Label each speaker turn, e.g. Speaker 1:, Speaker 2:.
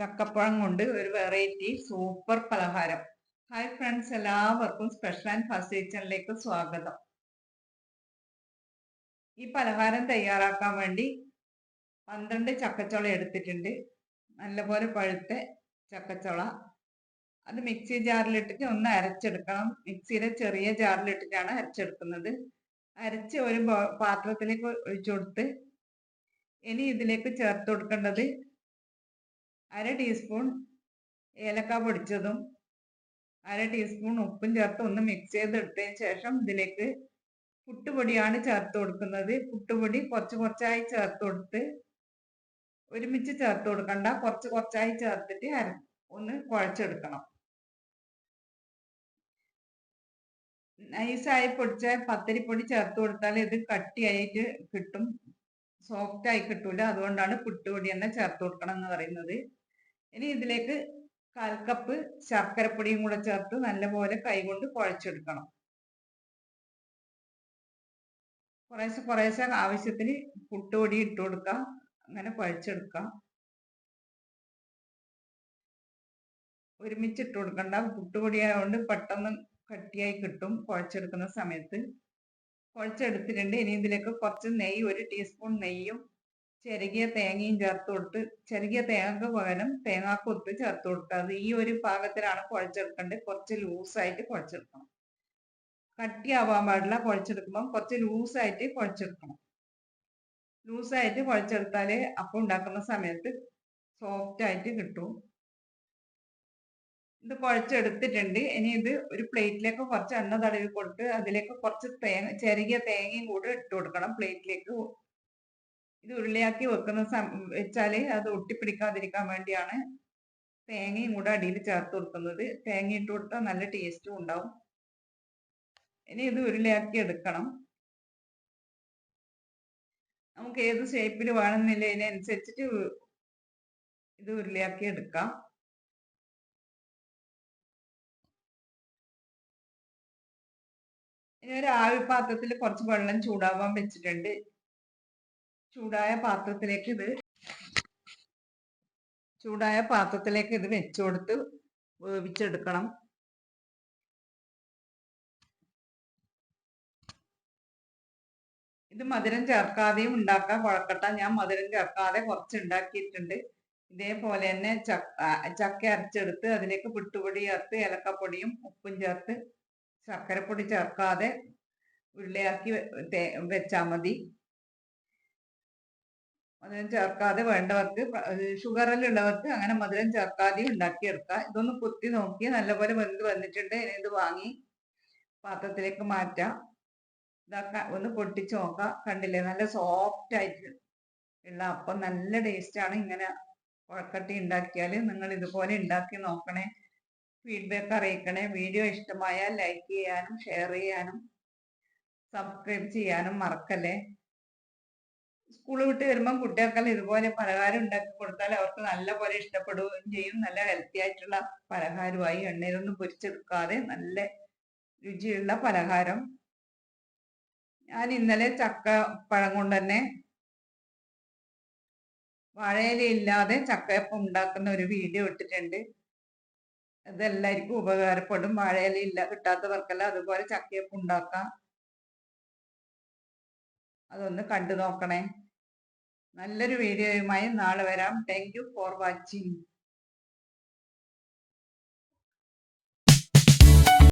Speaker 1: ചക്കപ്പഴം കൊണ്ട് ഒരു variety super പലഹാരം. ഹായ് ഫ്രണ്ട്സ്, എല്ലാവർക്കും സ്പെഷ്യൽ ആൻഡ് ഫസ്റ്റ് കിച്ചണിലേക്ക് സ്വാഗതം. ഈ പലഹാരം തയ്യാറാക്കാൻ വേണ്ടി 12 ചക്കച്ചോള എടുത്തിട്ടുണ്ട്. നല്ലപോലെ പഴുത്ത ചക്കച്ചോള. അത് മിക്സി ജാറിലിട്ടിട്ട് ഒന്ന് അരച്ചെടുക്കണം. മിക്സിയിലെ ചെറിയ ജാറിലിട്ടിട്ടാണ് അരച്ചെടുക്കുന്നത്. അരച്ച് ഒരു പാത്രത്തിലേക്ക് ഒഴിച്ചു കൊടുത്ത് ഇനി ഇതിലേക്ക് ചേർത്ത് കൊടുക്കേണ്ടത് 1/2 ടീസ്പൂൺ ഏലക്ക പൊടിച്ചതും 1/2 ടീസ്പൂൺ ഉപ്പും ചേർത്ത് ഒന്ന് മിക്സ് ചെയ്തെടുത്തതിന് ശേഷം ഇതിലേക്ക് പുട്ടുപൊടിയാണ് ചേർത്ത് കൊടുക്കുന്നത്. പുട്ടുപൊടി കുറച്ച് കുറച്ചായി ചേർത്ത് കൊടുത്ത് ഒരുമിച്ച് ചേർത്ത് കൊടുക്കണ്ട, കുറച്ച് കുറച്ചായി ചേർത്തിട്ട് ഒന്ന് കുഴച്ചെടുക്കണം. നൈസായി പൊടിച്ച പത്തിരിപ്പൊടി ചേർത്ത് കൊടുത്താൽ ഇത് കട്ടിയായിട്ട് കിട്ടും, സോഫ്റ്റ് ആയി കിട്ടൂല. അതുകൊണ്ടാണ് പുട്ടുപൊടി തന്നെ ചേർത്ത് കൊടുക്കണം എന്ന് പറയുന്നത്. ഇനി ഇതിലേക്ക് 1/4 കപ്പ് ശർക്കരപ്പൊടിയും കൂടെ ചേർത്ത് നല്ലപോലെ കൈകൊണ്ട് കുഴച്ചെടുക്കണം. കുറേശ്ശെ ആവശ്യത്തിന് പുട്ടുപൊടി ഇട്ട് കൊടുക്കാം, അങ്ങനെ കുഴച്ചെടുക്കാം. ഒരുമിച്ച് ഇട്ട് കൊടുക്കണ്ട, പുട്ടുപൊടി ആയതുകൊണ്ട് പെട്ടെന്ന് കട്ടിയായി കിട്ടും കുഴച്ചെടുക്കുന്ന സമയത്ത്. കുഴച്ചെടുത്തിട്ടുണ്ട്. ഇനി ഇതിലേക്ക് കുറച്ച് നെയ്യ്, 1 ടീസ്പൂൺ നെയ്യും ചിരകിയ തേങ്ങയും ചേർത്ത് കൊടുത്ത്, ചിരകിയ തേങ്ങക്ക് പകരം തേങ്ങാക്കൊത്ത് ചേർത്ത് കൊടുക്കുക. അത് ഈ ഒരു പാകത്തിലാണ് കുഴച്ചെടുക്കേണ്ടത്. കുറച്ച് ലൂസായിട്ട് കുഴച്ചെടുക്കണം, കട്ടിയാവാൻ പാടില്ല. കുഴച്ചെടുക്കുമ്പോൾ കുറച്ച് ലൂസായിട്ട് കുഴച്ചെടുക്കണം. ലൂസായിട്ട് കുഴച്ചെടുത്താല് അപ്പം ഉണ്ടാക്കുന്ന സമയത്ത് സോഫ്റ്റ് ആയിട്ട് കിട്ടും. ഇത് കുഴച്ചെടുത്തിട്ടുണ്ട്. ഇനി ഇത് ഒരു പ്ലേറ്റിലേക്ക് കുറച്ച് എണ്ണ തടവി കൊടുത്ത് അതിലേക്ക് കുറച്ച് ചിരകിയ തേങ്ങയും കൂടെ ഇട്ട് കൊടുക്കണം പ്ലേറ്റിലേക്ക്. ഇത് ഉരുളയാക്കി വെച്ചാല് അത് ഒട്ടിപ്പിടിക്കാതിരിക്കാൻ വേണ്ടിയാണ് തേങ്ങയും കൂടെ അടിയിൽ ചേർത്ത് കൊടുക്കുന്നത്. തേങ്ങ ഇട്ട് കൊടുത്താൽ നല്ല ടേസ്റ്റും ഉണ്ടാവും. ഇനി ഇത് ഉരുളയാക്കി എടുക്കണം. നമുക്ക് ഏത് ഷേപ്പിൽ വേണമെന്നില്ല, ഇതിനനുസരിച്ചിട്ട് ഇത് ഉരുളയാക്കി എടുക്കാം. ഇനി ഒരു ആവി പാത്രത്തിൽ കുറച്ച് വെള്ളം ചൂടാവാൻ വെച്ചിട്ടുണ്ട്. ചൂടായ പാത്രത്തിലേക്ക് ഇത് വെച്ചു കൊടുത്ത് വേവിച്ചെടുക്കണം. ഇത് മധുരം ചേർക്കാതെയും ഉണ്ടാക്കാം കുഴക്കട്ട. ഞാൻ മധുരം ചേർക്കാതെ കുറച്ച് ഉണ്ടാക്കിയിട്ടുണ്ട്. ഇതേപോലെ തന്നെ ചക്ക അരച്ചെടുത്ത് അതിലേക്ക് പുട്ടുപൊടി ചേർത്ത് ഏലക്കപ്പൊടിയും ഉപ്പും ചേർത്ത് ശർക്കരപ്പൊടി ചേർക്കാതെ ഉരുളയാക്കി വെച്ചാൽ മതി. മധുരം ചേർക്കാതെ വേണ്ടവർക്ക്, ഷുഗറിലുള്ളവർക്ക് അങ്ങനെ മധുരം ചേർക്കാതെ ഉണ്ടാക്കിയെടുക്കാം. ഇതൊന്ന് കുത്തി നോക്കി നല്ലപോലെ വെന്ത് വന്നിട്ടുണ്ട്. ഇനി ഇത് വാങ്ങി പാത്രത്തിലേക്ക് മാറ്റാം. ഇതാക്ക ഒന്ന് പൊട്ടിച്ച് നോക്കാം. കണ്ടില്ലേ, നല്ല സോഫ്റ്റ് ആയിട്ട് ഉള്ള അപ്പം. നല്ല ടേസ്റ്റാണ്. ഇങ്ങനെ കുഴക്കട്ടി ഉണ്ടാക്കിയാൽ നിങ്ങൾ ഇതുപോലെ ഉണ്ടാക്കി നോക്കണേ. ഫീഡ്ബാക്ക് അറിയിക്കണേ. വീഡിയോ ഇഷ്ടമായാൽ ലൈക്ക് ചെയ്യാനും ഷെയർ ചെയ്യാനും സബ്സ്ക്രൈബ് ചെയ്യാനും മറക്കല്ലേ. സ്കൂൾ വിട്ട് വരുമ്പം കുട്ടികൾക്കെല്ലാം ഇതുപോലെ പലഹാരം ഉണ്ടാക്കി കൊടുത്താൽ അവർക്ക് നല്ല പോലെ ഇഷ്ടപ്പെടുകയും ചെയ്യും. നല്ല ഹെൽത്തി ആയിട്ടുള്ള പലഹാരമായി, എണ്ണയിലൊന്നും പൊരിച്ചെടുക്കാതെ നല്ല രുചിയുള്ള പലഹാരം. ഞാൻ ഇന്നലെ ചക്കപ്പഴം കൊണ്ട് തന്നെ വാഴയില ഇല്ലാതെ ചക്കയപ്പം ഉണ്ടാക്കുന്ന ഒരു വീഡിയോ ഇട്ടിട്ടുണ്ട്. അതെല്ലാവർക്കും ഉപകാരപ്പെടും. വാഴയില കിട്ടാത്തവർക്കെല്ലാം അതുപോലെ ചക്കയപ്പം ഉണ്ടാക്കാം. അതൊന്ന് കണ്ടു നോക്കണേ. നല്ലൊരു വീഡിയോയുമായി നാളെ വരാം. Thank you for watching.